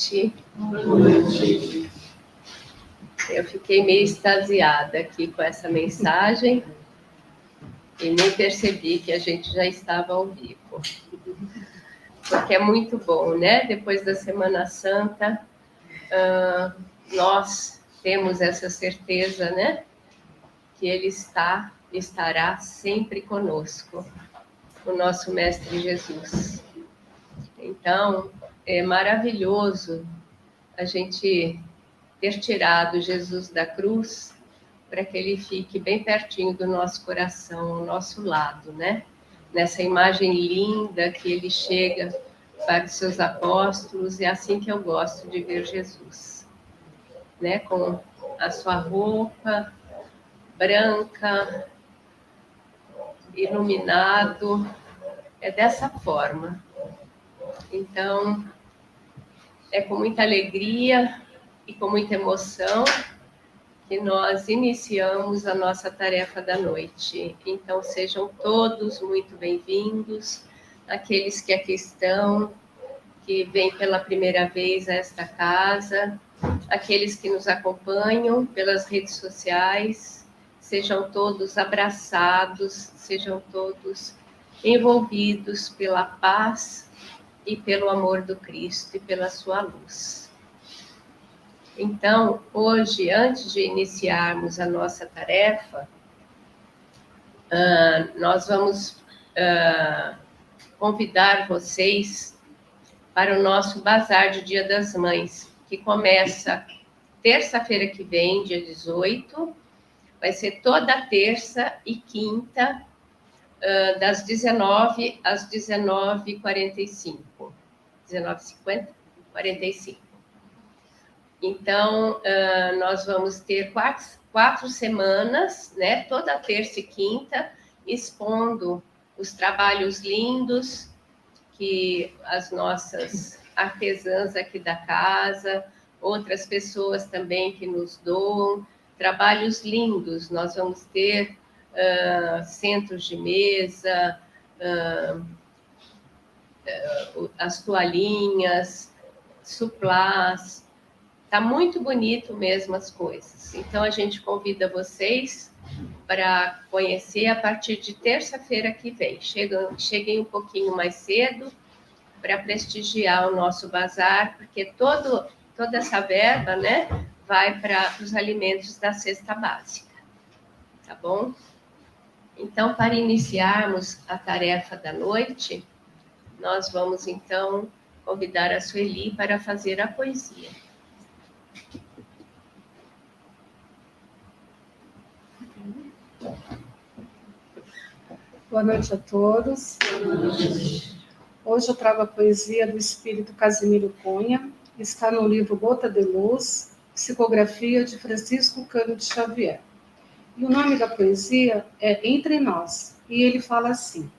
noite. Boa noite. Eu fiquei meio extasiada aqui com essa mensagem e nem percebi que a gente já estava ao vivo. Porque é muito bom, né? Depois da Semana Santa, nós temos essa certeza, né? Que Ele estará sempre conosco, o nosso Mestre Jesus. Então, é maravilhoso a gente ter tirado Jesus da cruz para que Ele fique bem pertinho do nosso coração, ao nosso lado, né? Nessa imagem linda que Ele chega para os seus apóstolos, é assim que eu gosto de ver Jesus, né? Com a sua roupa branca, iluminado, é dessa forma. Então, é com muita alegria e com muita emoção que nós iniciamos a nossa tarefa da noite. Então, sejam todos muito bem-vindos, aqueles que aqui estão, que vêm pela primeira vez a esta casa, aqueles que nos acompanham pelas redes sociais, sejam todos abraçados, sejam todos envolvidos pela paz e pelo amor do Cristo e pela sua luz. Então, hoje, antes de iniciarmos a nossa tarefa, nós vamos convidar vocês para o nosso Bazar de Dia das Mães, que começa terça-feira que vem, dia 18, vai ser toda terça e quinta, das 19 às 19h45. 19h50? 45. Então, nós vamos ter quatro semanas, né, toda terça e quinta, expondo os trabalhos lindos que as nossas artesãs aqui da casa, outras pessoas também que nos doam, trabalhos lindos. Nós vamos ter centros de mesa, as toalhinhas, suplás. Está muito bonito mesmo as coisas. Então, a gente convida vocês para conhecer a partir de terça-feira que vem. Cheguem um pouquinho mais cedo para prestigiar o nosso bazar, porque toda essa verba, né, vai para os alimentos da cesta básica. Tá bom? Então, para iniciarmos a tarefa da noite, nós vamos, então, convidar a Sueli para fazer a poesia. Boa noite a todos. Hoje eu trago a poesia do espírito Casimiro Cunha, que está no livro Gota de Luz, psicografia de Francisco Cândido Xavier. E o nome da poesia é Entre Nós, e ele fala assim: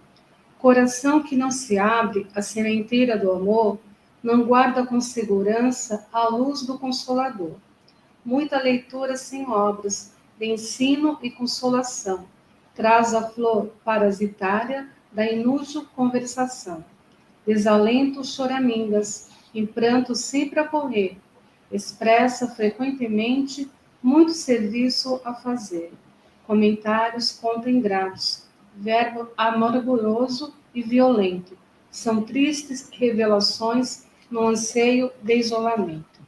coração que não se abre à sementeira do amor, não guarda com segurança a luz do Consolador. Muita leitura sem obras, de ensino e consolação, traz a flor parasitária da inútil conversação. Desalento choramingas, em pranto sempre a correr, expressa frequentemente muito serviço a fazer. Comentários contra ingratos, verbo amarguroso e violento, são tristes revelações no anseio de isolamento.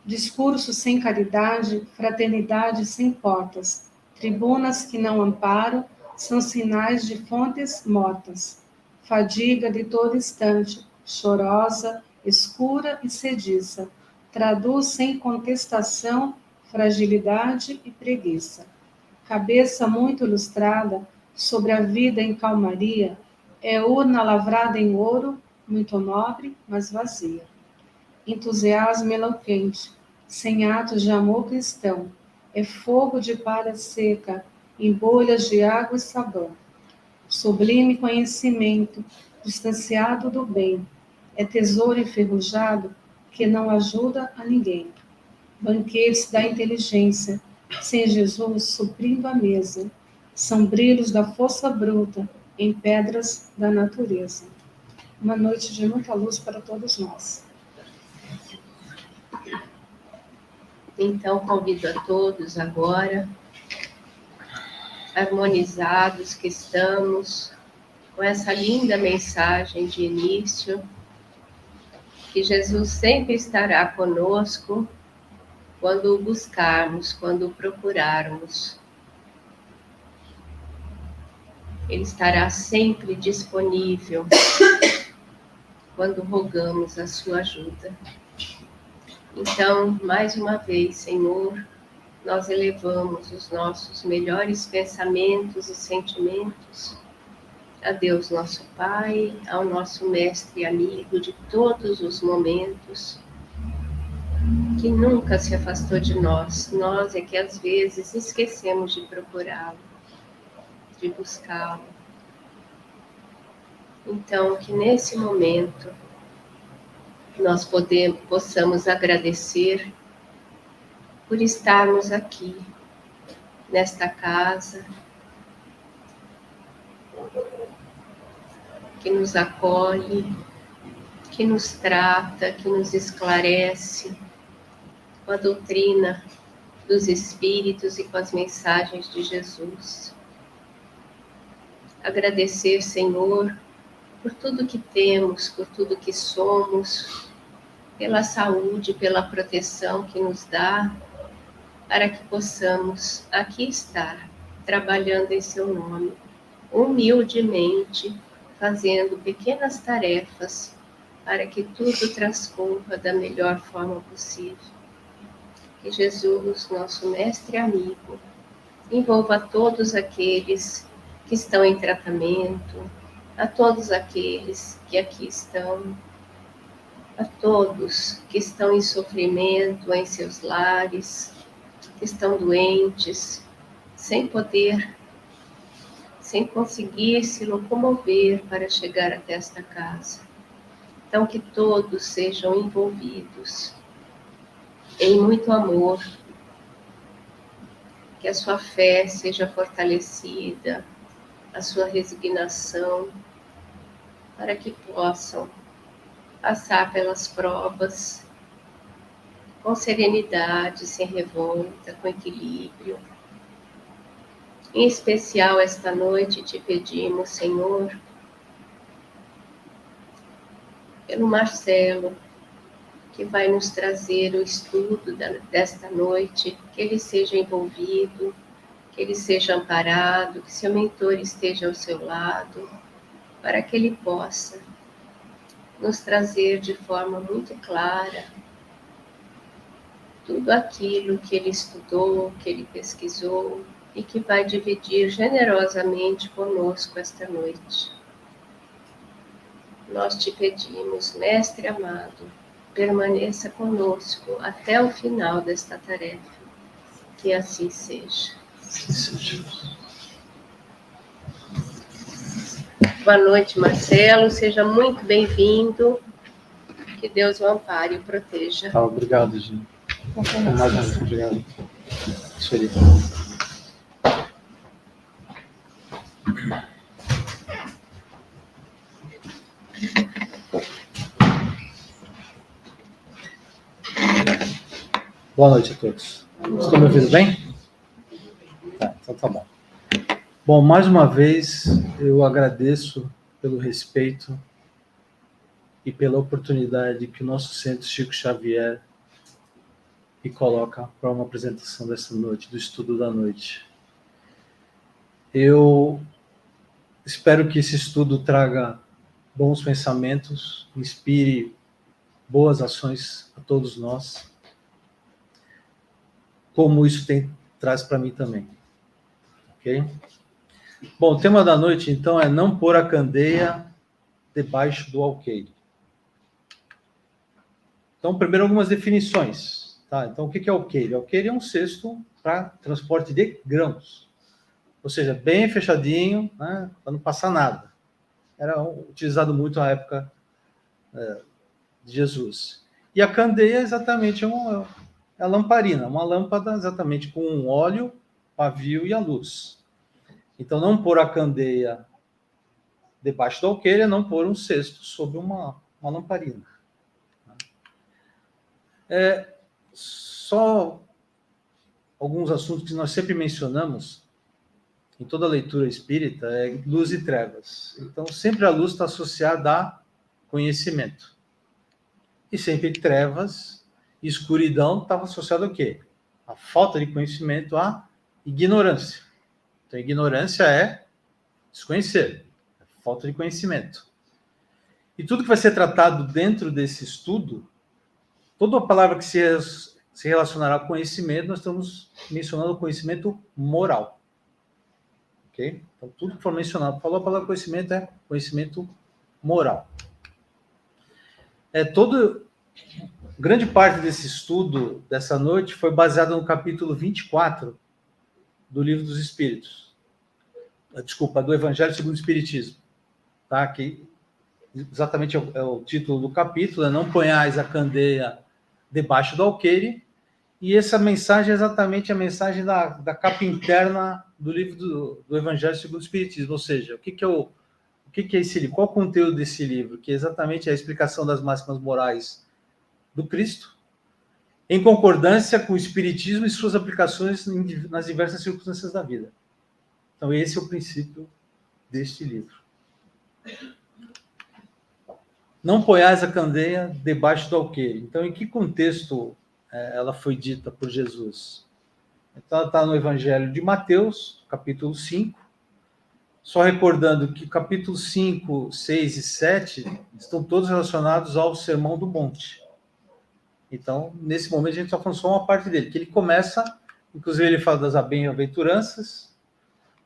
Discurso sem caridade, fraternidade sem portas, tribunas que não amparam, são sinais de fontes mortas. Fadiga de todo instante, chorosa, escura e sediça, traduz sem contestação fragilidade e preguiça. Cabeça muito ilustrada, sobre a vida em calmaria, é urna lavrada em ouro, muito nobre, mas vazia. Entusiasmo eloquente, sem atos de amor cristão, é fogo de palha seca, em bolhas de água e sabão. Sublime conhecimento, distanciado do bem, é tesouro enferrujado que não ajuda a ninguém. Banquetes da inteligência, sem Jesus suprindo a mesa, são brilhos da força bruta em pedras da natureza. uma noite de muita luz para todos nós. Então, convido a todos agora, harmonizados que estamos, com essa linda mensagem de início, que Jesus sempre estará conosco quando o buscarmos, quando o procurarmos. Ele estará sempre disponível quando rogamos a sua ajuda. Então, mais uma vez, Senhor, nós elevamos os nossos melhores pensamentos e sentimentos a Deus nosso Pai, ao nosso mestre e amigo de todos os momentos, que nunca se afastou de nós. Nós é que às vezes esquecemos de procurá-lo, de buscá-lo. Então, que nesse momento nós possamos agradecer por estarmos aqui, nesta casa, que nos acolhe, que nos trata, que nos esclarece com a doutrina dos Espíritos e com as mensagens de Jesus. Agradecer, Senhor, por tudo que temos, por tudo que somos, pela saúde, pela proteção que nos dá, para que possamos aqui estar, trabalhando em seu nome, humildemente, fazendo pequenas tarefas para que tudo transcorra da melhor forma possível. Que Jesus, nosso mestre e amigo, envolva todos aqueles que estão em tratamento, a todos aqueles que aqui estão, a todos que estão em sofrimento em seus lares, que estão doentes, sem poder, sem conseguir se locomover para chegar até esta casa. Então, que todos sejam envolvidos em muito amor, que a sua fé seja fortalecida, a sua resignação, para que possam passar pelas provas com serenidade, sem revolta, com equilíbrio. Em especial, esta noite te pedimos, Senhor, pelo Marcelo, que vai nos trazer o estudo desta noite, que ele seja envolvido, que ele seja amparado, que seu mentor esteja ao seu lado, para que ele possa nos trazer de forma muito clara tudo aquilo que ele estudou, que ele pesquisou e que vai dividir generosamente conosco esta noite. Nós te pedimos, Mestre amado, permaneça conosco até o final desta tarefa. Que assim seja. Boa noite, Marcelo. Seja muito bem-vindo. Que Deus o ampare e o proteja. Obrigado, gente. Obrigado. Xeri. Boa noite a todos. Estão me ouvindo bem? Tá, então tá bom. Bom, mais uma vez eu agradeço pelo respeito e pela oportunidade que o nosso Centro Chico Xavier me coloca para uma apresentação dessa noite, do estudo da noite. Eu espero que esse estudo traga bons pensamentos, inspire boas ações a todos nós, como isso traz para mim também. Ok? Bom, o tema da noite, então, é não pôr a candeia debaixo do alqueire. Então, primeiro, algumas definições. Tá? Então, o que é alqueire? Alqueire é um cesto para transporte de grãos. Ou seja, bem fechadinho, né, para não passar nada. Era utilizado muito na época de Jesus. E a candeia é exatamente a lamparina, uma lâmpada exatamente com um óleo, pavio e a luz. Então, não pôr a candeia debaixo do alqueire é não pôr um cesto sobre uma lamparina. Só alguns assuntos que nós sempre mencionamos em toda a leitura espírita é luz e trevas. Então, sempre a luz está associada a conhecimento. E sempre trevas e escuridão estava associado ao quê? A falta de conhecimento, a ignorância. Então, ignorância é desconhecer, é falta de conhecimento. E tudo que vai ser tratado dentro desse estudo, toda a palavra que se relacionará ao conhecimento, nós estamos mencionando o conhecimento moral. Ok? Então, tudo que for mencionado, falou a palavra conhecimento, é conhecimento moral. Grande parte desse estudo dessa noite foi baseado no capítulo 24 do Livro dos Espíritos. Desculpa, do Evangelho segundo o Espiritismo. Tá? Que exatamente é o título do capítulo, Não ponhais a candeia debaixo do alqueire. E essa mensagem é exatamente a mensagem da capa interna do livro do Evangelho segundo o Espiritismo. Ou seja, o que é esse livro? Qual o conteúdo desse livro? Que é exatamente a explicação das máximas morais do Cristo, em concordância com o Espiritismo e suas aplicações nas diversas circunstâncias da vida. Então, esse é o princípio deste livro. Não ponhais a candeia debaixo do alqueire. Então, em que contexto ela foi dita por Jesus? Então, ela está no Evangelho de Mateus, capítulo 5. Só recordando que capítulo 5, 6 e 7 estão todos relacionados ao Sermão do Monte. Então, nesse momento, a gente está falando só uma parte dele, que ele começa, inclusive ele fala das bem-aventuranças,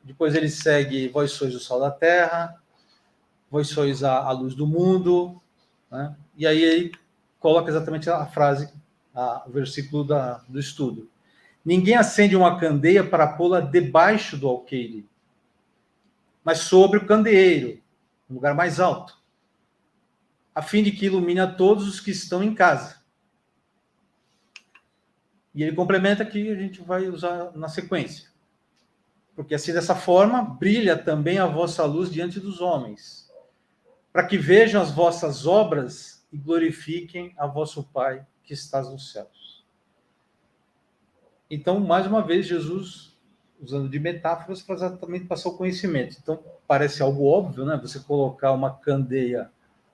depois ele segue, vós sois o sol da terra, vós sois a luz do mundo, né? E aí ele coloca exatamente a frase, o versículo do estudo. Ninguém acende uma candeia para pô-la debaixo do alqueire, mas sobre o candeeiro, no lugar mais alto, a fim de que ilumine a todos os que estão em casa. E ele complementa que a gente vai usar na sequência. Porque assim, dessa forma, brilha também a vossa luz diante dos homens, para que vejam as vossas obras e glorifiquem a vosso Pai que estás nos céus. Então, mais uma vez, Jesus, usando de metáforas para exatamente passar o conhecimento. Então, parece algo óbvio, né? Você colocar uma candeia,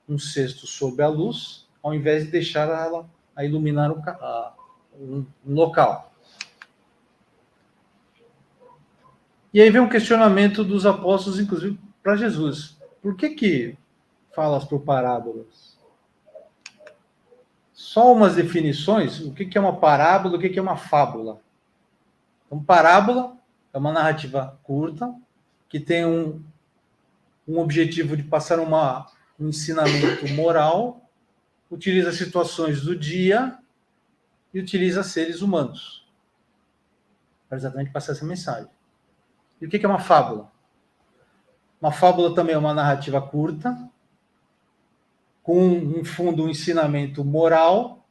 um cesto sobre a luz, ao invés de deixar ela a iluminar um local. E aí vem um questionamento dos apóstolos, inclusive, para Jesus. Por que falas por parábolas? Só umas definições, o que é uma parábola, o que é uma fábula. Então, parábola é uma narrativa curta, que tem um objetivo de passar um ensinamento moral, utiliza situações do dia e utiliza seres humanos para exatamente passar essa mensagem. E o que é uma fábula? Uma fábula também é uma narrativa curta, com um fundo, um ensinamento moral,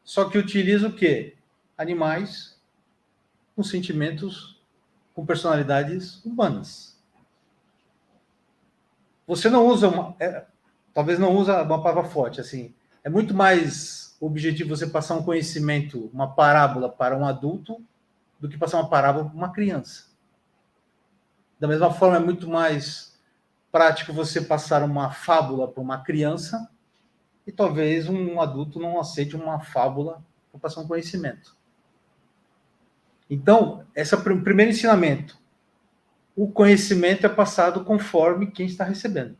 só que utiliza o quê? Animais com sentimentos, com personalidades humanas. Você não usa talvez não usa uma palavra forte, assim, é muito mais objetivo você passar um conhecimento, uma parábola para um adulto, do que passar uma parábola para uma criança. Da mesma forma, é muito mais prático você passar uma fábula para uma criança e talvez um adulto não aceite uma fábula para passar um conhecimento. Então, esse é o primeiro ensinamento. O conhecimento é passado conforme quem está recebendo.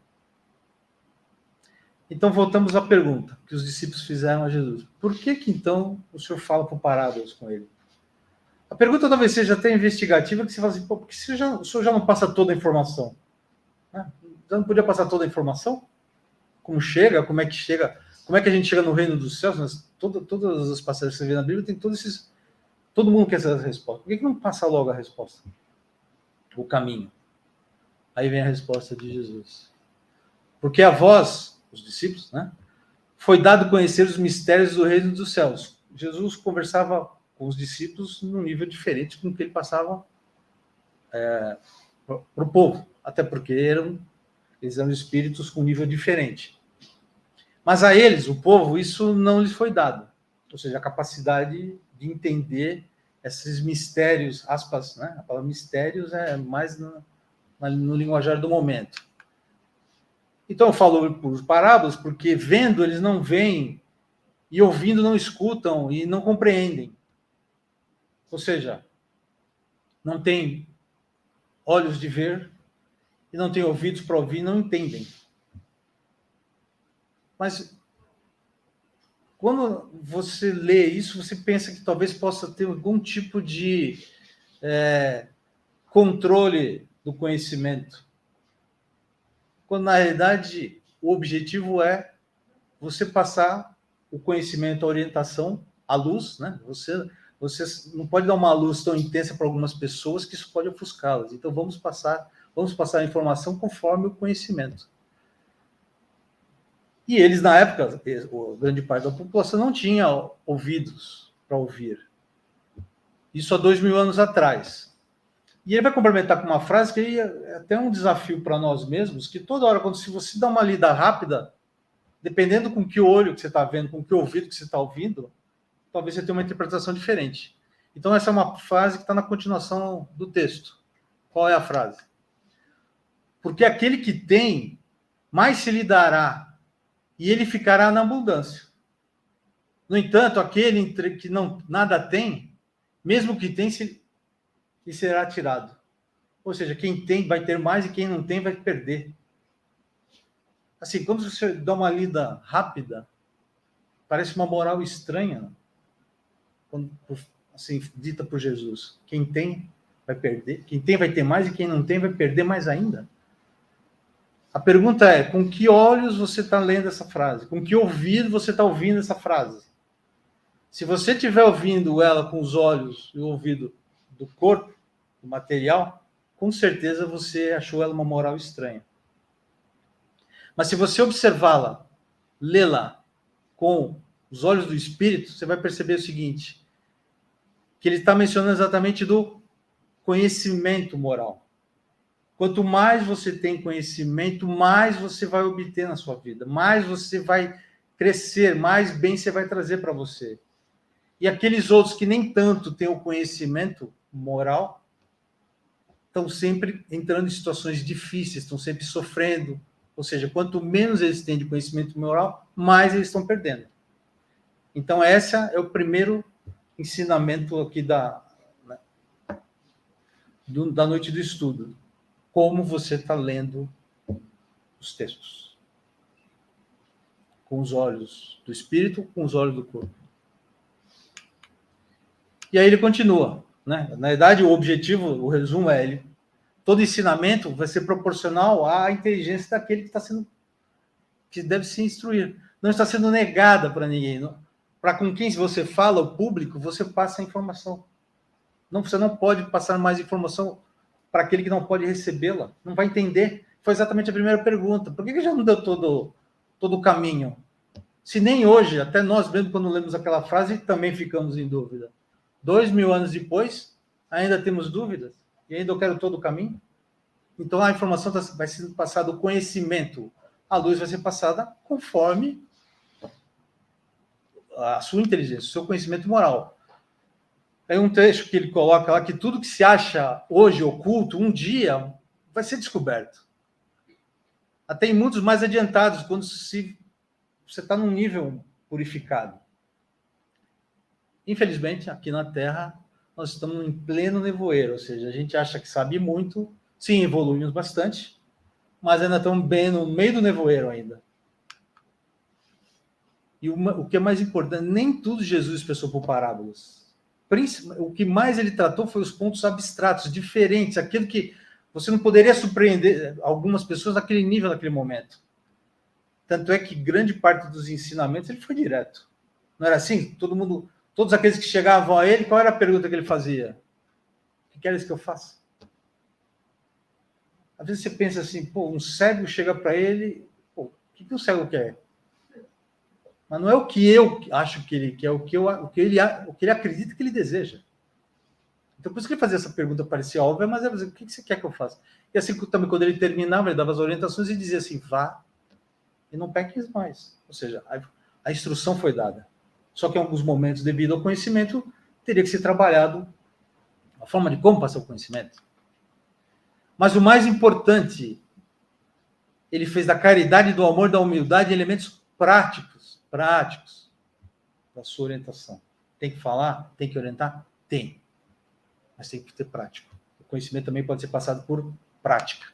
Então, voltamos à pergunta que os discípulos fizeram a Jesus. Por que então o senhor fala por parábolas com ele? A pergunta talvez seja até investigativa, que você fala assim, por que o senhor já não passa toda a informação? Já não podia passar toda a informação? Como chega, como é que chega, como é que a gente chega no reino dos céus? Todas as passagens que você vê na Bíblia tem todos esses... Todo mundo quer saber a resposta. Por que não passa logo a resposta? O caminho. Aí vem a resposta de Jesus. Porque a vós, os discípulos, né, foi dado conhecer os mistérios do reino dos céus. Jesus conversava com os discípulos num nível diferente com o que ele passava para o povo. Até porque Eles eram espíritos com nível diferente. Mas a eles, o povo, isso não lhes foi dado. Ou seja, a capacidade de entender esses mistérios, aspas, né? A palavra mistérios é mais no linguajar do momento. Então, eu falo por parábolas, porque vendo eles não veem, e ouvindo não escutam, e não compreendem. Ou seja, não tem olhos de ver, e não tem ouvidos para ouvir, não entendem. Mas, quando você lê isso, você pensa que talvez possa ter algum tipo de controle do conhecimento. Quando, na realidade, o objetivo é você passar o conhecimento, a orientação, a luz, né? Você não pode dar uma luz tão intensa para algumas pessoas que isso pode ofuscá-las. Então, vamos passar a informação conforme o conhecimento. E eles, na época, grande parte da população não tinha ouvidos para ouvir. Isso há 2000 anos atrás. E ele vai complementar com uma frase que é até um desafio para nós mesmos, que toda hora, se você dá uma lida rápida, dependendo com que olho que você está vendo, com que ouvido que você está ouvindo, talvez você tenha uma interpretação diferente. Então, essa é uma frase que está na continuação do texto. Qual é a frase? Porque aquele que tem, mais se lhe dará, e ele ficará na abundância. No entanto, aquele que não nada tem, mesmo que tem, lhe será tirado. Ou seja, quem tem vai ter mais e quem não tem vai perder. Assim, quando você dá uma lida rápida, parece uma moral estranha, assim, dita por Jesus. Quem tem vai perder, quem tem vai ter mais e quem não tem vai perder mais ainda. A pergunta é, com que olhos você está lendo essa frase? Com que ouvido você está ouvindo essa frase? Se você estiver ouvindo ela com os olhos e o ouvido do corpo, do material, com certeza você achou ela uma moral estranha. Mas se você observá-la, lê-la com os olhos do espírito, você vai perceber o seguinte, que ele está mencionando exatamente do conhecimento moral. Quanto mais você tem conhecimento, mais você vai obter na sua vida, mais você vai crescer, mais bem você vai trazer para você. E aqueles outros que nem tanto têm o conhecimento moral, estão sempre entrando em situações difíceis, estão sempre sofrendo. Ou seja, quanto menos eles têm de conhecimento moral, mais eles estão perdendo. Então, esse é o primeiro ensinamento aqui da noite do estudo. Como você está lendo os textos. Com os olhos do espírito, com os olhos do corpo. E aí ele continua. Né? Na verdade, o objetivo, o resumo é todo ensinamento vai ser proporcional à inteligência daquele que deve se instruir. Não está sendo negada para ninguém. Para com quem você fala, o público, você passa a informação. Você não pode passar mais informação para aquele que não pode recebê-la. Não vai entender. Foi exatamente a primeira pergunta. Por que já não deu todo o caminho? Se nem hoje, até nós mesmo, quando lemos aquela frase, também ficamos em dúvida. 2000 anos depois, ainda temos dúvidas? E ainda eu quero todo o caminho? Então, a informação vai sendo passada, o conhecimento, a luz vai ser passada conforme a sua inteligência, o seu conhecimento moral. Tem um trecho que ele coloca lá que tudo que se acha hoje oculto, um dia vai ser descoberto. Até em mundos mais adiantados, quando você está num nível purificado. Infelizmente, aqui na Terra, nós estamos em pleno nevoeiro, ou seja, a gente acha que sabe muito, sim, evoluímos bastante, mas ainda estamos bem no meio do nevoeiro ainda. E o que é mais importante, nem tudo Jesus expressou por parábolas. O que mais ele tratou foi os pontos abstratos, diferentes, aquilo que você não poderia surpreender algumas pessoas naquele nível, naquele momento. Tanto é que grande parte dos ensinamentos ele foi direto. Não era assim? Todos aqueles que chegavam a ele, qual era a pergunta que ele fazia? O que queres que eu faça? Às vezes você pensa assim, um cego chega para ele, o que o cego quer? Mas não é o que eu acho que ele quer, o que ele acredita que ele deseja. Então, por isso que ele fazia essa pergunta, parecia óbvia, mas ele dizia, o que você quer que eu faça? E assim também, quando ele terminava, ele dava as orientações e dizia assim, vá e não peques mais. Ou seja, a instrução foi dada. Só que em alguns momentos, devido ao conhecimento, teria que ser trabalhado a forma de como passar o conhecimento. Mas o mais importante, ele fez da caridade, do amor, da humildade elementos práticos da sua orientação. Tem que falar? Tem que orientar? Tem. Mas tem que ter prático. O conhecimento também pode ser passado por prática.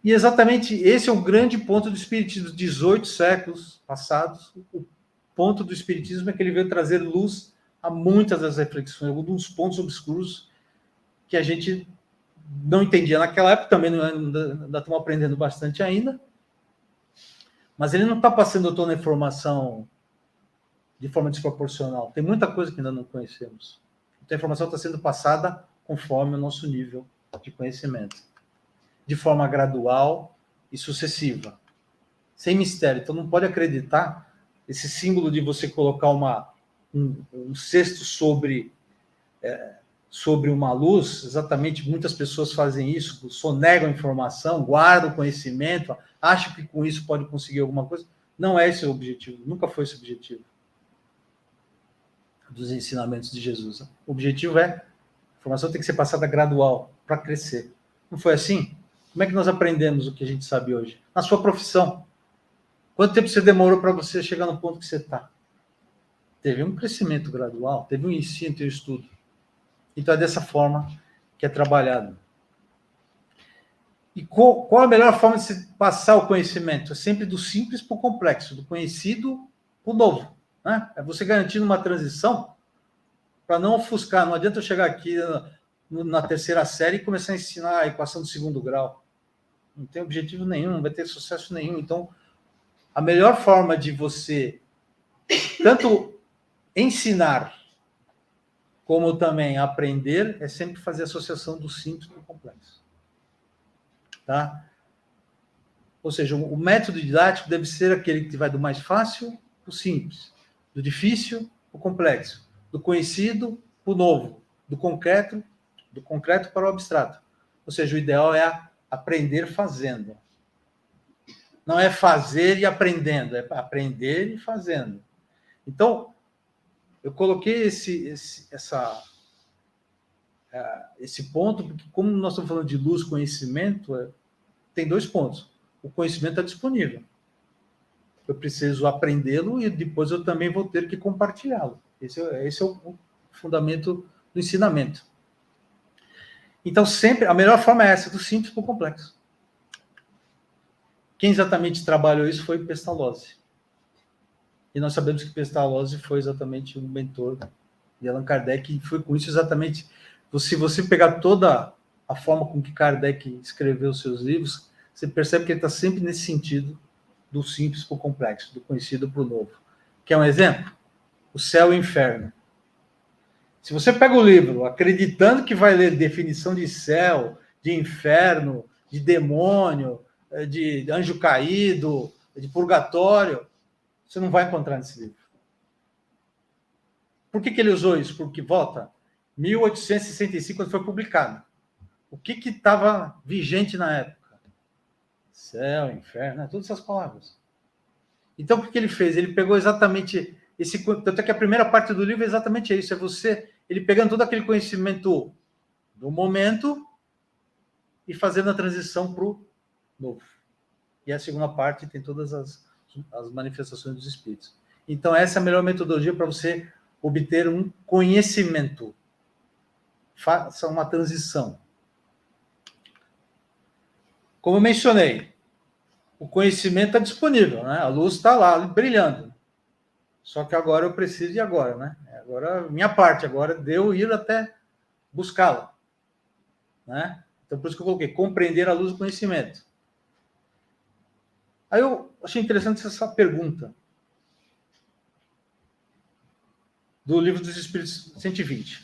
E exatamente esse é o grande ponto do Espiritismo. 18 séculos passados, o ponto do Espiritismo é que ele veio trazer luz a muitas das reflexões, alguns pontos obscuros que a gente não entendia naquela época, também ainda estamos aprendendo bastante ainda, mas ele não está passando toda a informação de forma desproporcional. Tem muita coisa que ainda não conhecemos. Então, a informação está sendo passada conforme o nosso nível de conhecimento, de forma gradual e sucessiva, sem mistério. Então, não pode acreditar esse símbolo de você colocar um cesto sobre uma luz. Exatamente, muitas pessoas fazem isso, sonegam a informação, guardam o conhecimento, acham que com isso pode conseguir alguma coisa. Não é esse o objetivo, nunca foi esse o objetivo dos ensinamentos de Jesus. O objetivo a informação tem que ser passada gradual, para crescer. Não foi assim? Como é que nós aprendemos o que a gente sabe hoje? Na sua profissão. Quanto tempo você demorou para você chegar no ponto que você está? Teve um crescimento gradual, teve um ensino, teve um estudo. Então é dessa forma que é trabalhado. E qual a melhor forma de se passar o conhecimento? É sempre do simples para o complexo, do conhecido para o novo. Né? É você garantindo uma transição para não ofuscar. Não adianta eu chegar aqui na terceira série e começar a ensinar a equação do segundo grau. Não tem objetivo nenhum, não vai ter sucesso nenhum. Então, a melhor forma de você tanto ensinar como também aprender é sempre fazer a associação do simples com o complexo. Tá? Ou seja, o método didático deve ser aquele que vai do mais fácil para o simples, do difícil para o complexo, do conhecido para o novo, do concreto para o abstrato. Ou seja, o ideal é aprender fazendo. Não é fazer e aprendendo, é aprender e fazendo. Então, eu coloquei esse ponto, porque como nós estamos falando de luz, conhecimento, tem 2 pontos. O conhecimento está disponível. Eu preciso aprendê-lo e depois eu também vou ter que compartilhá-lo. Esse é o fundamento do ensinamento. Então, sempre, a melhor forma é essa, do simples para o complexo. Quem exatamente trabalhou isso foi Pestalozzi. E nós sabemos que Pestalozzi foi exatamente um mentor de Allan Kardec, e foi com isso exatamente. Se você pegar toda a forma com que Kardec escreveu seus livros, você percebe que ele está sempre nesse sentido do simples para o complexo, do conhecido para o novo. Quer um exemplo? O Céu e o Inferno. Se você pega o livro acreditando que vai ler definição de céu, de inferno, de demônio, de anjo caído, de purgatório, você não vai encontrar nesse livro. Por que ele usou isso? Porque, volta, 1865, quando foi publicado. O que estava vigente na época? Céu, inferno, né? Todas essas palavras. Então, o que ele fez? Ele pegou exatamente esse... Tanto é que a primeira parte do livro é exatamente isso, é ele pegando todo aquele conhecimento do momento e fazendo a transição para o novo. E a segunda parte tem todas as manifestações dos espíritos. Então, essa é a melhor metodologia para você obter um conhecimento. Faça uma transição. Como eu mencionei, o conhecimento está disponível, né? A luz está lá, brilhando. Só que agora eu preciso de agora, né? Agora, minha parte, agora de eu ir até buscá-la. Né? Então, por isso que eu coloquei, compreender a luz do conhecimento. Aí eu achei interessante essa pergunta do Livro dos Espíritos 120.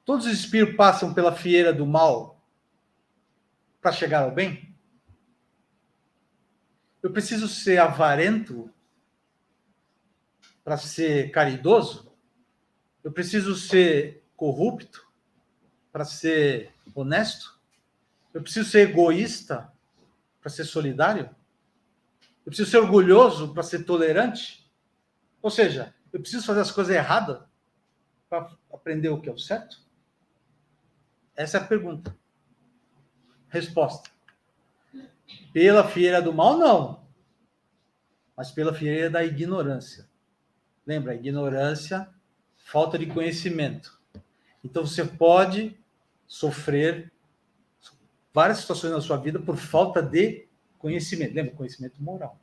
Todos os espíritos passam pela fieira do mal para chegar ao bem? Eu preciso ser avarento para ser caridoso? Eu preciso ser corrupto para ser honesto? Eu preciso ser egoísta para ser solidário? Eu preciso ser orgulhoso para ser tolerante? Ou seja, eu preciso fazer as coisas erradas para aprender o que é o certo? Essa é a pergunta. Resposta. Pela fieira do mal, não. Mas pela fieira da ignorância. Lembra, ignorância, falta de conhecimento. Então você pode sofrer várias situações na sua vida por falta de conhecimento. Lembra, conhecimento moral.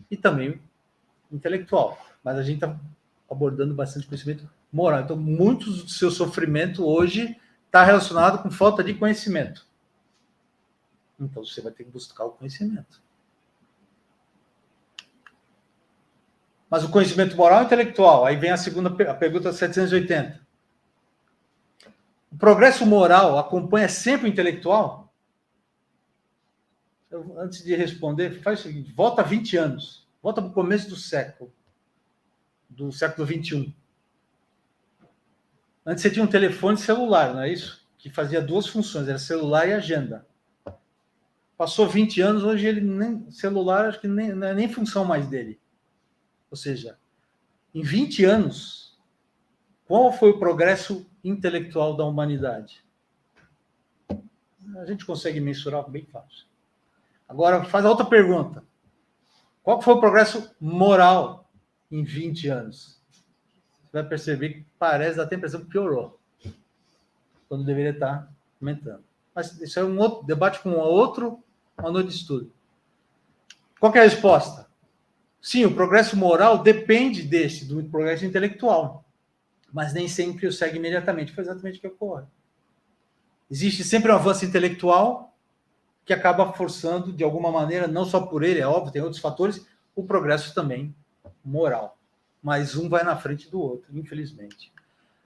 E também intelectual. Mas a gente está abordando bastante conhecimento moral. Então, muito do seu sofrimento hoje está relacionado com falta de conhecimento. Então, você vai ter que buscar o conhecimento. Mas o conhecimento moral e intelectual, aí vem a pergunta 780. O progresso moral acompanha sempre o intelectual? Antes de responder, faz o seguinte, volta 20 anos. Volta para o começo do século 21. Antes você tinha um telefone celular, não é isso? Que fazia duas funções, era celular e agenda. Passou 20 anos, hoje ele nem celular, acho que não é nem função mais dele. Ou seja, em 20 anos, qual foi o progresso intelectual da humanidade? A gente consegue mensurar bem fácil. Agora, faz a outra pergunta. Qual foi o progresso moral em 20 anos? Você vai perceber que parece, dá até a impressão que piorou, quando deveria estar aumentando. Mas isso é um outro debate com uma noite de estudo. Qual que é a resposta? Sim, o progresso moral depende do progresso intelectual, mas nem sempre o segue imediatamente. Foi exatamente o que ocorre. Existe sempre um avanço intelectual que acaba forçando, de alguma maneira, não só por ele, é óbvio, tem outros fatores, o progresso também moral. Mas um vai na frente do outro, infelizmente.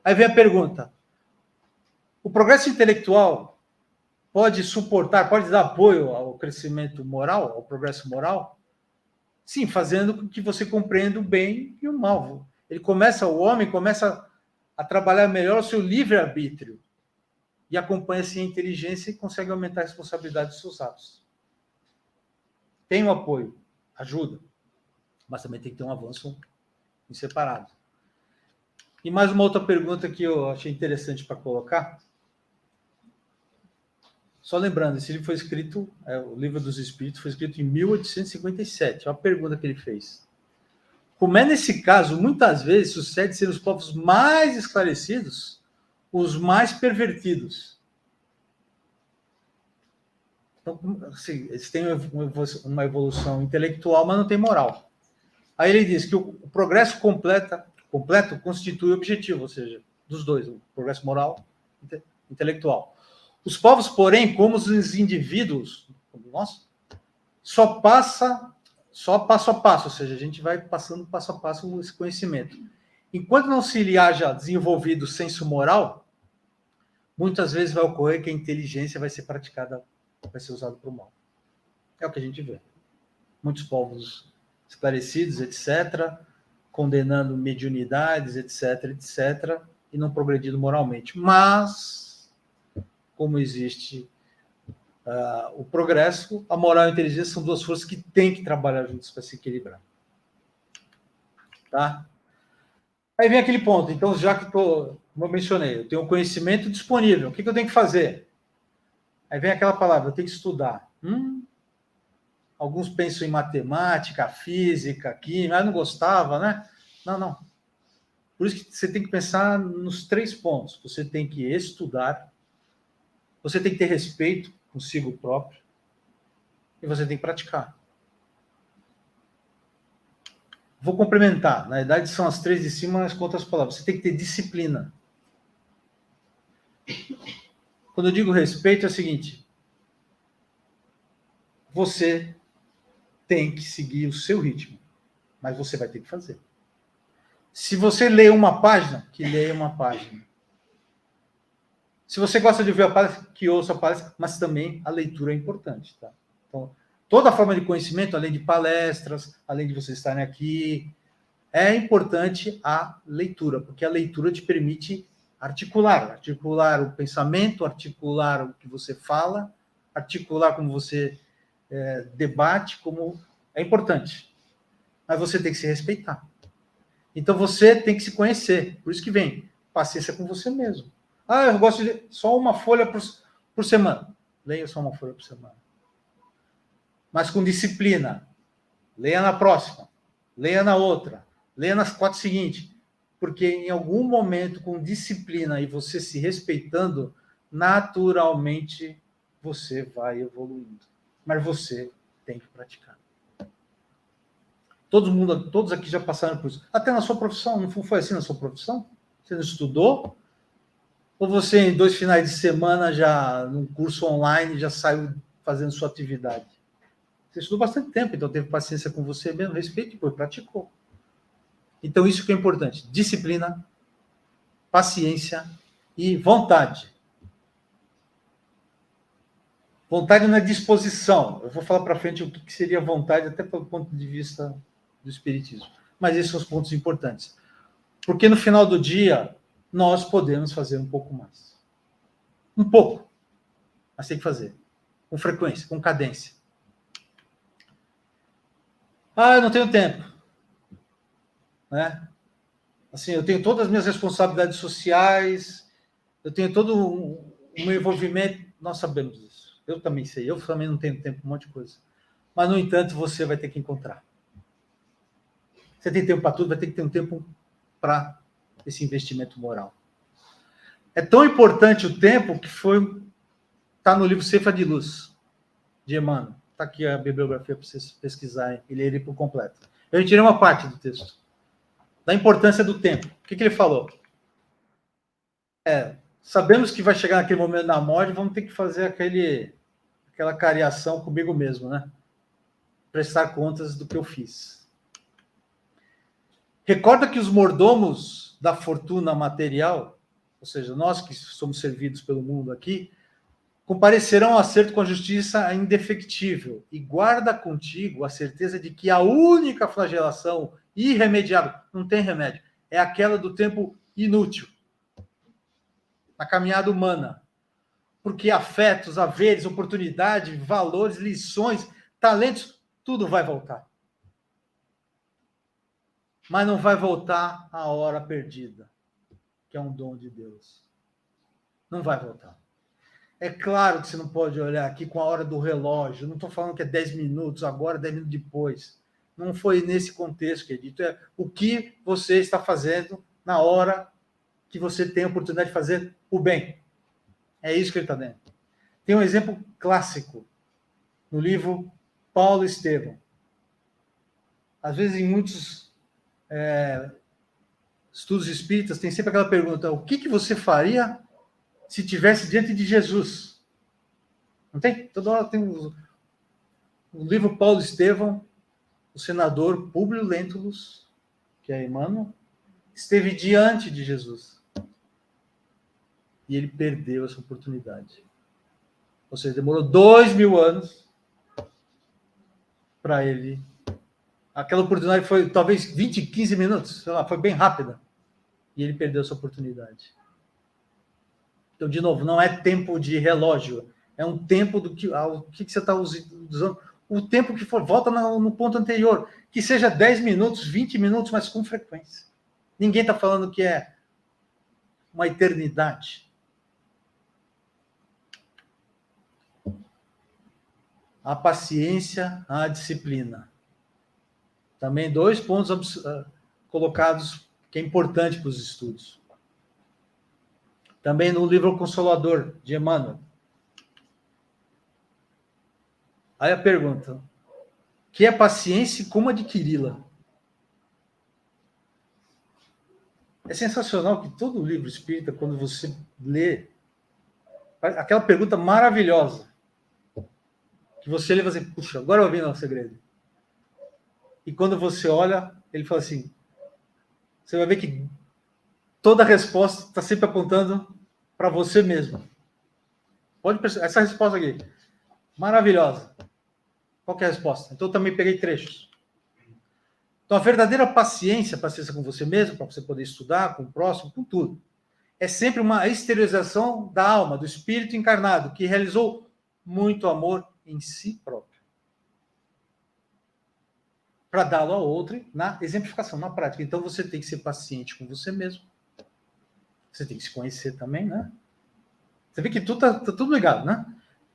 Aí vem a pergunta. O progresso intelectual pode suportar, pode dar apoio ao crescimento moral, ao progresso moral? Sim, fazendo com que você compreenda o bem e o mal. O homem começa a trabalhar melhor o seu livre-arbítrio e acompanha-se a inteligência e consegue aumentar a responsabilidade dos seus atos. Tem um apoio, ajuda, mas também tem que ter um avanço em separado. E mais uma outra pergunta que eu achei interessante para colocar. Só lembrando, esse livro foi escrito, o Livro dos Espíritos foi escrito em 1857. Olha a pergunta que ele fez. Como é nesse caso, muitas vezes sucede ser os povos mais esclarecidos os mais pervertidos. Então, assim, eles têm uma evolução intelectual, mas não tem moral. Aí ele diz que o progresso completo constitui o objetivo, ou seja, dos dois, o progresso moral e intelectual. Os povos, porém, como os indivíduos, como nós, só passo a passo, ou seja, a gente vai passando passo a passo esse conhecimento. Enquanto não se lhe haja desenvolvido o senso moral, muitas vezes vai ocorrer que a inteligência vai ser praticada, vai ser usada para o mal. É o que a gente vê. Muitos povos esclarecidos, etc., condenando mediunidades, etc., e não progredindo moralmente. Mas como existe o progresso, a moral e a inteligência são duas forças que têm que trabalhar juntas para se equilibrar. Tá? Aí vem aquele ponto. Então, já que como eu mencionei, eu tenho um conhecimento disponível. O que eu tenho que fazer? Aí vem aquela palavra, eu tenho que estudar. Alguns pensam em matemática, física, química, não gostava, né? Não. Por isso que você tem que pensar nos 3 pontos. Você tem que estudar, você tem que ter respeito consigo próprio e você tem que praticar. Vou complementar. Na verdade, são as 3 de cima, mas com outras palavras. Você tem que ter disciplina. Quando eu digo respeito, é o seguinte. Você tem que seguir o seu ritmo, mas você vai ter que fazer. Se você lê uma página, que leia uma página. Se você gosta de ouvir a palestra, que ouça a palestra, mas também a leitura é importante. Tá? Então, toda forma de conhecimento, além de palestras, além de vocês estarem aqui, é importante a leitura, porque a leitura te permite articular o pensamento, articular o que você fala, articular como você debate, como é importante. Mas você tem que se respeitar. Então você tem que se conhecer. Por isso que vem paciência com você mesmo. Ah, eu gosto de ler só uma folha por semana. Leia só uma folha por semana. Mas com disciplina. Leia na próxima. Leia na outra. Leia nas 4 seguintes. Porque em algum momento, com disciplina e você se respeitando, naturalmente você vai evoluindo. Mas você tem que praticar. Todos aqui já passaram por isso. Até na sua profissão, não foi assim na sua profissão? Você não estudou? Ou você, em 2 finais de semana, já num curso online, já saiu fazendo sua atividade? Você estudou bastante tempo, então teve paciência com você mesmo, respeito e depois praticou. Então, isso que é importante. Disciplina, paciência e vontade. Vontade não é disposição. Eu vou falar para frente o que seria vontade, até pelo ponto de vista do espiritismo. Mas esses são os pontos importantes. Porque no final do dia, nós podemos fazer um pouco mais. Um pouco. Mas tem que fazer. Com frequência, com cadência. Ah, eu não tenho tempo. Né? Assim, eu tenho todas as minhas responsabilidades sociais, eu tenho todo o meu envolvimento. Nós sabemos isso. Eu também sei. Eu também não tenho tempo, um monte de coisa. Mas, no entanto, você vai ter que encontrar. Você tem tempo para tudo, vai ter que ter um tempo para esse investimento moral. É tão importante o tempo que está no livro Ceifa de Luz, de Emmanuel. Está aqui a bibliografia para vocês pesquisarem e lerem por completo. Eu retirei uma parte do texto. Da importância do tempo. O que ele falou? Sabemos que vai chegar naquele momento da morte, vamos ter que fazer aquela cariação comigo mesmo, né? Prestar contas do que eu fiz. Recorda que os mordomos da fortuna material, ou seja, nós que somos servidos pelo mundo aqui, comparecerão ao acerto com a justiça indefectível e guarda contigo a certeza de que a única flagelação irremediável, não tem remédio, é aquela do tempo inútil na caminhada humana. Porque afetos, haveres, oportunidade, valores, lições, talentos, tudo vai voltar. Mas não vai voltar a hora perdida, que é um dom de Deus. Não vai voltar. É claro que você não pode olhar aqui com a hora do relógio. Não estou falando que é 10 minutos agora, 10 minutos depois. Não foi nesse contexto que é dito. É o que você está fazendo na hora que você tem a oportunidade de fazer o bem. É isso que ele está dizendo. Tem um exemplo clássico no livro Paulo Estevão. Às vezes, em muitos estudos espíritas, tem sempre aquela pergunta: o que você faria se estivesse diante de Jesus? Não tem? Toda hora tem no livro Paulo Estevão, o senador Públio Lentulus, que é Emmanuel, esteve diante de Jesus. E ele perdeu essa oportunidade. Ou seja, demorou 2000 anos para ele. Aquela oportunidade foi talvez 20, 15 minutos, sei lá, foi bem rápida. E ele perdeu essa oportunidade. Então, de novo, não é tempo de relógio, é um tempo do que você está usando. O tempo que for, volta no ponto anterior, que seja 10 minutos, 20 minutos, mas com frequência. Ninguém está falando que é uma eternidade. A paciência, a disciplina. Também 2 pontos colocados que é importante para os estudos. Também no livro Consolador, de Emmanuel. Aí a pergunta: que é paciência e como adquiri-la? É sensacional que todo livro espírita, quando você lê, aquela pergunta maravilhosa, que você lê e fala assim: puxa, agora eu vi o segredo. E quando você olha, ele fala assim, você vai ver que toda a resposta está sempre apontando para você mesmo. Pode perceber, essa resposta aqui, maravilhosa. Qual que é a resposta? Então, eu também peguei trechos. Então, a verdadeira paciência com você mesmo, para você poder estudar, com o próximo, com tudo, é sempre uma exteriorização da alma, do espírito encarnado, que realizou muito amor em si próprio, para dá-lo a outro na exemplificação, na prática. Então, você tem que ser paciente com você mesmo. Você tem que se conhecer também, né? Você vê que tudo tá tudo ligado, né?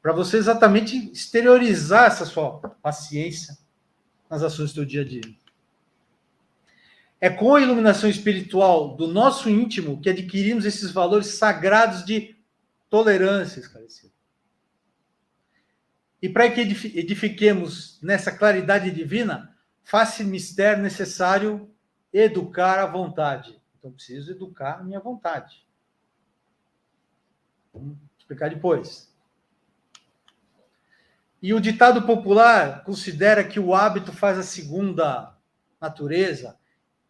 Para você exatamente exteriorizar essa sua paciência nas ações do seu dia a dia. É com a iluminação espiritual do nosso íntimo que adquirimos esses valores sagrados de tolerância, esclarecido. E para que edifiquemos nessa claridade divina, faz-se mistério necessário educar a vontade. Então, preciso educar a minha vontade. Vamos explicar depois. E o ditado popular considera que o hábito faz a segunda natureza,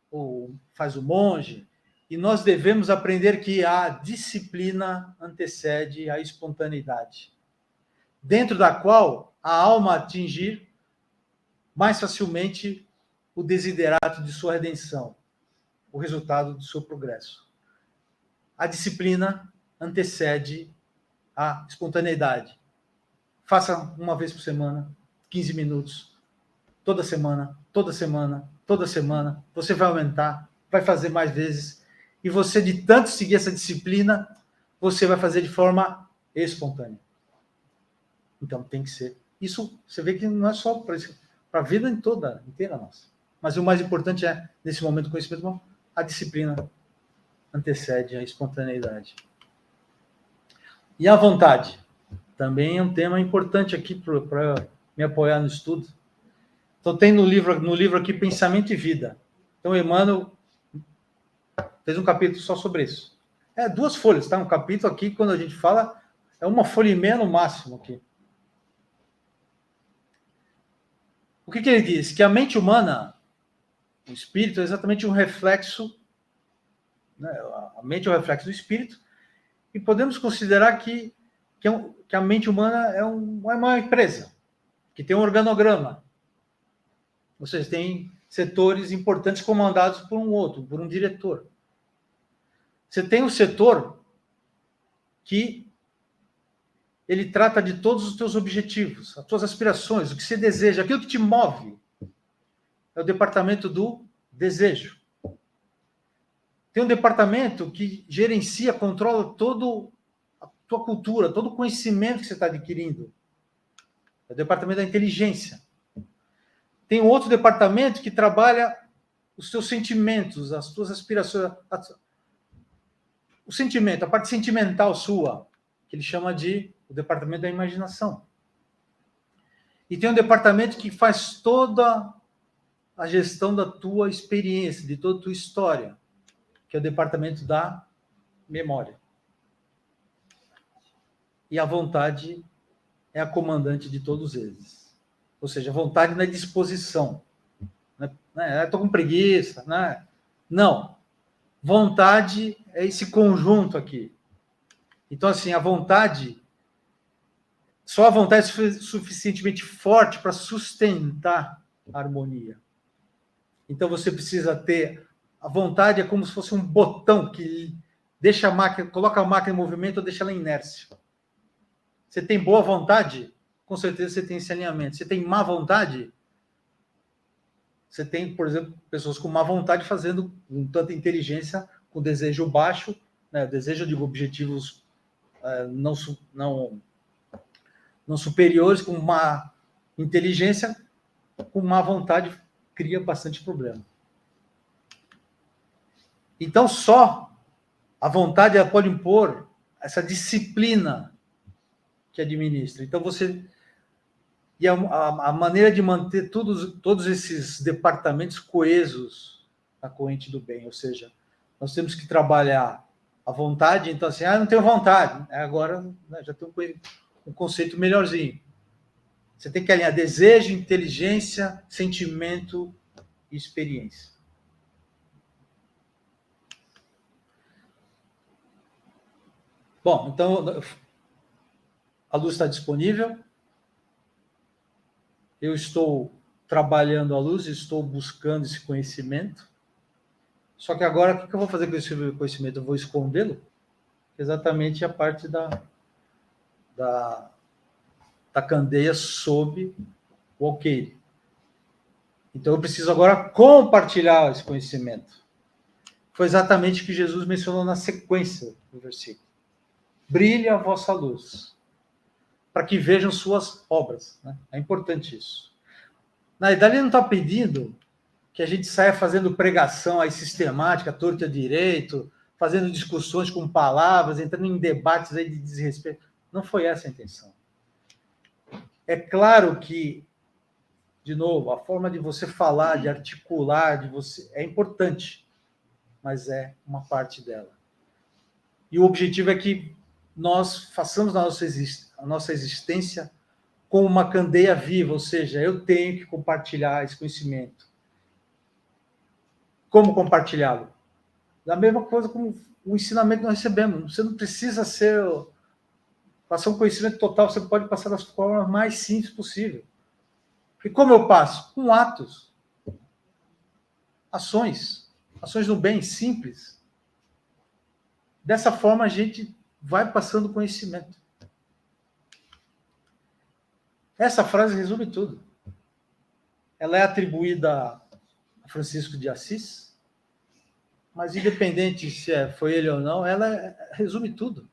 ou faz o monge, e nós devemos aprender que a disciplina antecede a espontaneidade, dentro da qual a alma atingir mais facilmente o desiderato de sua redenção, o resultado do seu progresso. A disciplina antecede a espontaneidade. Faça uma vez por semana, 15 minutos, toda semana, toda semana, toda semana. Você vai aumentar, vai fazer mais vezes. E você, de tanto seguir essa disciplina, você vai fazer de forma espontânea. Então, tem que ser. Isso, você vê que não é só para a vida inteira nossa. Mas o mais importante é, nesse momento do conhecimento, a disciplina antecede a espontaneidade. E a vontade? Também é um tema importante aqui para me apoiar no estudo. Então, tem no livro aqui Pensamento e Vida. Então, Emmanuel fez um capítulo só sobre isso. É 2 folhas, tá? Um capítulo aqui, quando a gente fala, é 1 folha e meia no máximo aqui. O que ele diz? Que a mente humana, o espírito, é exatamente um reflexo, né? A mente é um reflexo do espírito, e podemos considerar que a mente humana é uma empresa, que tem um organograma. Ou seja, tem setores importantes comandados por um outro, por um diretor. Você tem um setor que ele trata de todos os teus objetivos, as tuas aspirações, o que você deseja, aquilo que te move. É o departamento do desejo. Tem um departamento que gerencia, controla toda a tua cultura, todo o conhecimento que você está adquirindo. É o departamento da inteligência. Tem um outro departamento que trabalha os teus sentimentos, as tuas aspirações, o sentimento, a parte sentimental sua, que ele chama de o departamento da imaginação. E tem um departamento que faz toda a gestão da tua experiência, de toda a tua história, que é o departamento da memória. E a vontade é a comandante de todos eles. Ou seja, a vontade não é disposição. Estou com preguiça. Não. Vontade é esse conjunto aqui. Então, assim, a vontade, só a vontade é suficientemente forte para sustentar a harmonia. Então, você precisa ter... A vontade é como se fosse um botão que deixa a máquina, coloca a máquina em movimento ou deixa ela em inércia. Você tem boa vontade, com certeza você tem esse alinhamento. Você tem má vontade, você tem, por exemplo, pessoas com má vontade fazendo com tanta inteligência, com desejo baixo, né? Desejo de objetivos não superiores, com má inteligência, com má vontade, cria bastante problema. Então, só a vontade ela pode impor essa disciplina que administra. Então, e a maneira de manter todos esses departamentos coesos na corrente do bem, ou seja, nós temos que trabalhar a vontade, então assim, não tenho vontade, agora, né, já tem um conceito melhorzinho. Você tem que alinhar desejo, inteligência, sentimento e experiência. Bom, então, a luz está disponível. Eu estou trabalhando a luz, estou buscando esse conhecimento. Só que agora, o que eu vou fazer com esse conhecimento? Eu vou escondê-lo? exatamente a parte da candeia sob o alqueire. Então, eu preciso agora compartilhar esse conhecimento. Foi exatamente o que Jesus mencionou na sequência do versículo. Brilhe a vossa luz, para que vejam suas obras. Né? É importante isso. Na verdade, ele não está pedindo que a gente saia fazendo pregação aí sistemática, torta direito, fazendo discussões com palavras, entrando em debates aí de desrespeito. Não foi essa a intenção. É claro que, de novo, a forma de você falar, de articular, de você é importante, mas é uma parte dela. E o objetivo é que nós façamos a nossa existência como uma candeia viva, ou seja, eu tenho que compartilhar esse conhecimento. Como compartilhá-lo? Da mesma coisa como o ensinamento que nós recebemos. Você não precisa passar um conhecimento total, você pode passar das formas mais simples possível. E como eu passo? Com atos. Ações no bem, simples. Dessa forma, a gente vai passando conhecimento. Essa frase resume tudo. Ela é atribuída a Francisco de Assis, mas independente se foi ele ou não, ela resume tudo.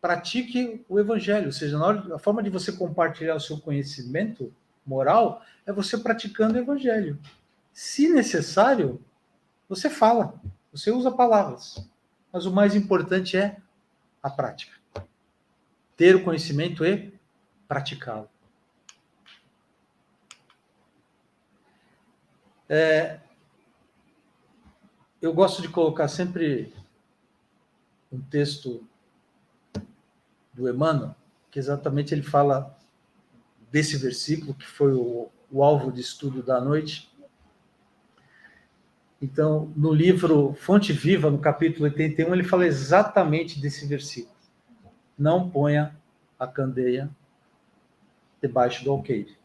Pratique o evangelho, ou seja, a forma de você compartilhar o seu conhecimento moral é você praticando o evangelho. Se necessário, você fala, você usa palavras, mas o mais importante é a prática. Ter o conhecimento e praticá-lo. Eu gosto de colocar sempre um texto do Emmanuel, que exatamente ele fala desse versículo, que foi o alvo de estudo da noite. Então, no livro Fonte Viva, no capítulo 81, ele fala exatamente desse versículo. Não ponha a candeia debaixo do alqueire.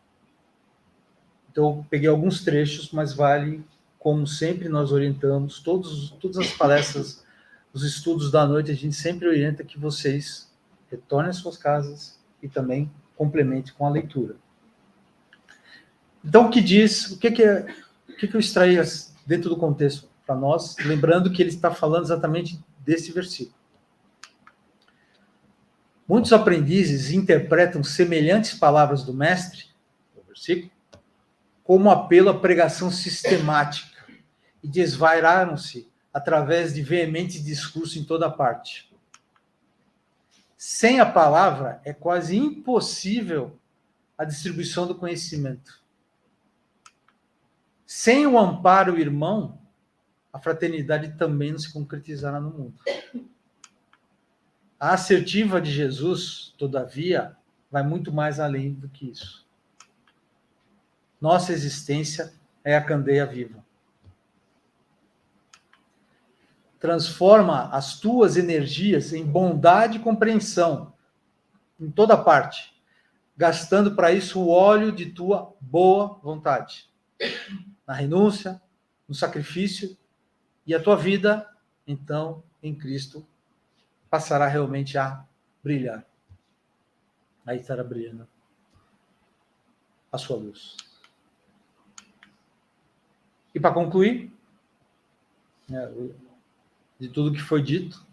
Então, eu peguei alguns trechos, mas vale, como sempre nós orientamos, todas as palestras, os estudos da noite, a gente sempre orienta que vocês retornem às suas casas e também complemente com a leitura. Então, o que diz, o que eu extraí dentro do contexto para nós, lembrando que ele está falando exatamente desse versículo. Muitos aprendizes interpretam semelhantes palavras do mestre, no versículo, como apelo à pregação sistemática e desvairaram-se através de veementes discursos em toda parte. Sem a palavra, é quase impossível a distribuição do conhecimento. Sem o amparo irmão, a fraternidade também não se concretizará no mundo. A assertiva de Jesus, todavia, vai muito mais além do que isso. Nossa existência é a candeia viva. Transforma as tuas energias em bondade e compreensão, em toda parte, gastando para isso o óleo de tua boa vontade. Na renúncia, no sacrifício, e a tua vida, então, em Cristo, passará realmente a brilhar. Aí estará brilhando a sua luz. E para concluir, de tudo que foi dito,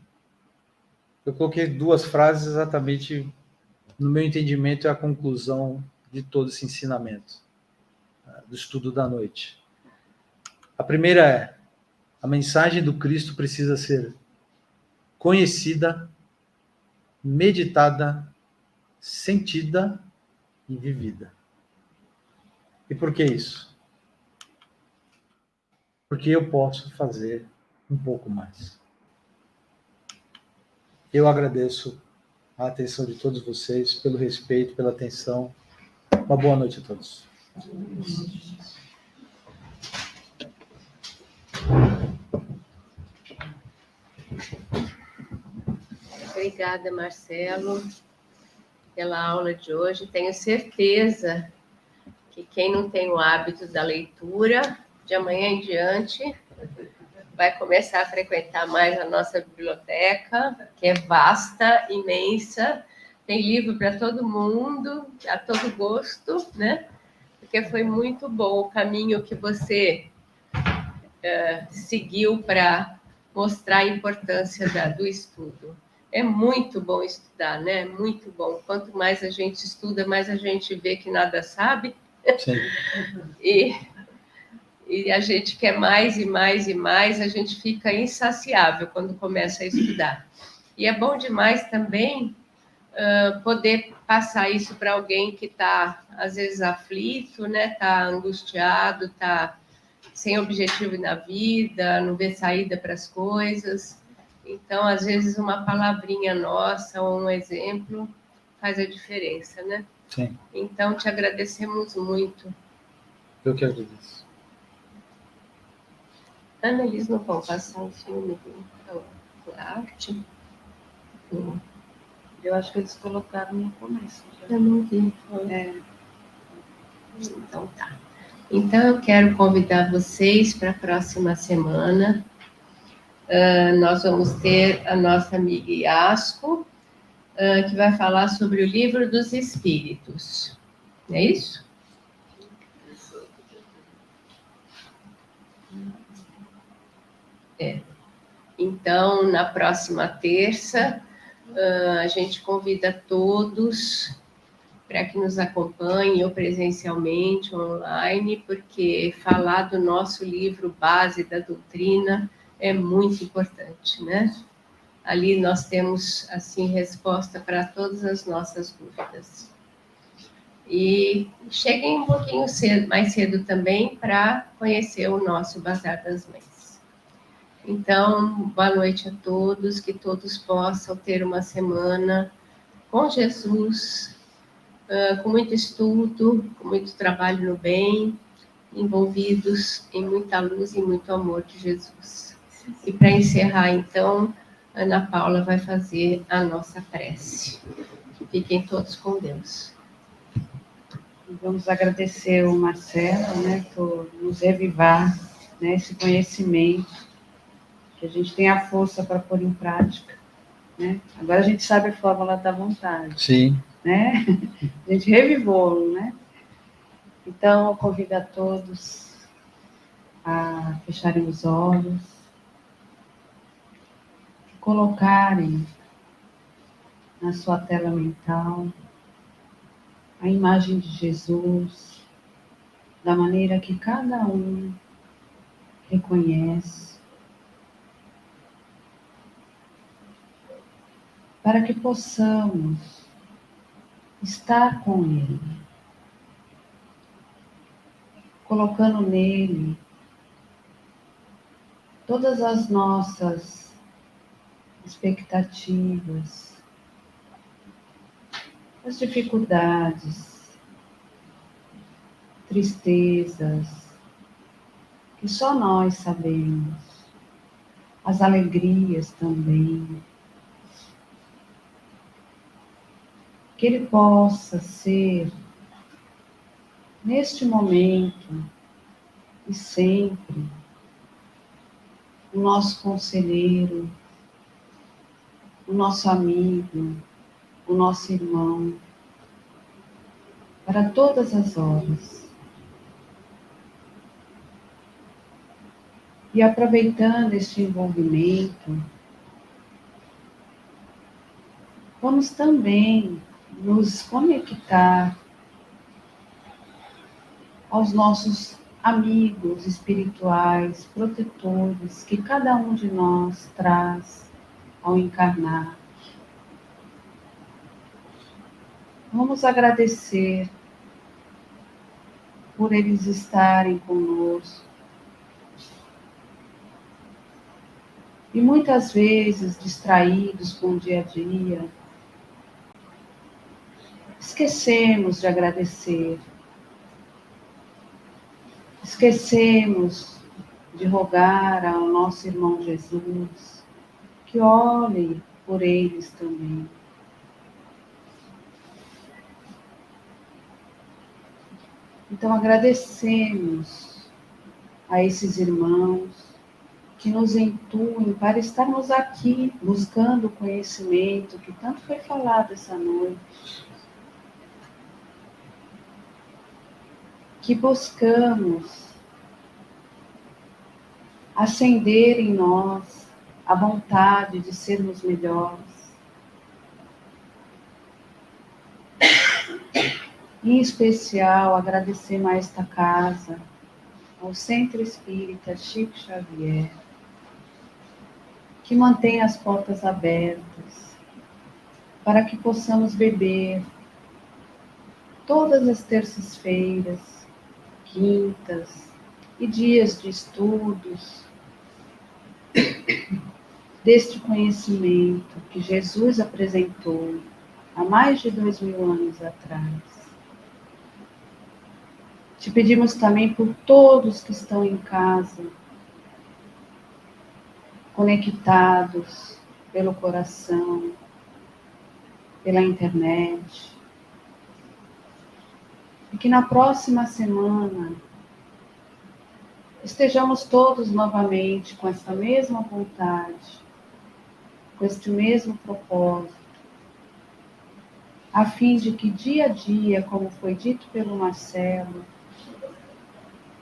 eu coloquei duas frases exatamente, no meu entendimento, é a conclusão de todo esse ensinamento, do estudo da noite. A primeira é: a mensagem do Cristo precisa ser conhecida, meditada, sentida e vivida. E por que isso? Porque eu posso fazer um pouco mais. Eu agradeço a atenção de todos vocês, pelo respeito, pela atenção. Uma boa noite a todos. Obrigada, Marcelo, pela aula de hoje. Tenho certeza que quem não tem o hábito da leitura, de amanhã em diante, vai começar a frequentar mais a nossa biblioteca, que é vasta, imensa, tem livro para todo mundo, a todo gosto, né? Porque foi muito bom o caminho que você seguiu para mostrar a importância do estudo. É muito bom estudar, né? Muito bom. Quanto mais a gente estuda, mais a gente vê que nada sabe. Sim. E a gente quer mais e mais e mais, a gente fica insaciável quando começa a estudar. E é bom demais também poder passar isso para alguém que está, às vezes, aflito, né? Está angustiado, está sem objetivo na vida, não vê saída para as coisas. Então, às vezes, uma palavrinha nossa ou um exemplo faz a diferença, né? Sim. Então, te agradecemos muito. Eu que agradeço. Ana, eles não vão passar o filme da arte? Eu acho que eles colocaram no começo. Eu não vi. É. Então tá. Então eu quero convidar vocês para a próxima semana. Nós vamos ter a nossa amiga Iasco, que vai falar sobre o Livro dos Espíritos. Não é isso? É. Então, na próxima terça, a gente convida todos para que nos acompanhem, ou presencialmente, ou online, porque falar do nosso livro base da doutrina é muito importante, né? Ali nós temos, assim, resposta para todas as nossas dúvidas. E cheguem um pouquinho cedo, mais cedo também, para conhecer o nosso Bazar das Mães. Então, boa noite a todos, que todos possam ter uma semana com Jesus, com muito estudo, com muito trabalho no bem, envolvidos em muita luz e muito amor de Jesus. E para encerrar, então, Ana Paula vai fazer a nossa prece. Fiquem todos com Deus. Vamos agradecer o Marcelo, né, por nos revivar, né, esse conhecimento, que a gente tem a força para pôr em prática, né? Agora a gente sabe a fórmula da vontade. Sim. Né? A gente revivou, né? Então, eu convido a todos a fecharem os olhos, colocarem na sua tela mental a imagem de Jesus, da maneira que cada um reconhece, para que possamos estar com Ele, colocando nele todas as nossas expectativas, as dificuldades, tristezas, que só nós sabemos, as alegrias também. Que Ele possa ser, neste momento e sempre, o nosso conselheiro, o nosso amigo, o nosso irmão, para todas as horas. E aproveitando este envolvimento, vamos também nos conectar aos nossos amigos espirituais, protetores, que cada um de nós traz ao encarnar. Vamos agradecer por eles estarem conosco. E muitas vezes, distraídos com o dia a dia, esquecemos de agradecer. Esquecemos de rogar ao nosso irmão Jesus que olhe por eles também. Então agradecemos a esses irmãos que nos intuem para estarmos aqui buscando o conhecimento que tanto foi falado essa noite. Que buscamos acender em nós a vontade de sermos melhores. Em especial, agradecer a esta casa, ao Centro Espírita Chico Xavier, que mantém as portas abertas para que possamos beber todas as terças-feiras, quintas e dias de estudos deste conhecimento que Jesus apresentou há mais de 2000 anos atrás. Te pedimos também por todos que estão em casa, conectados pelo coração, pela internet, e que na próxima semana estejamos todos novamente com essa mesma vontade, com este mesmo propósito, a fim de que dia a dia, como foi dito pelo Marcelo,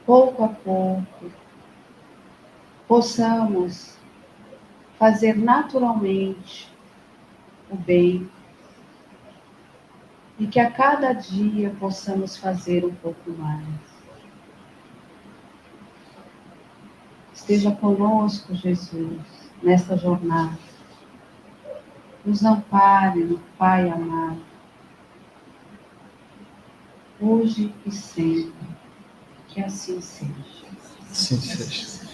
pouco a pouco, possamos fazer naturalmente o bem e que a cada dia possamos fazer um pouco mais. Esteja conosco, Jesus, nesta jornada. Nos ampare, Pai amado, hoje e sempre. Que assim seja. Sim, seja.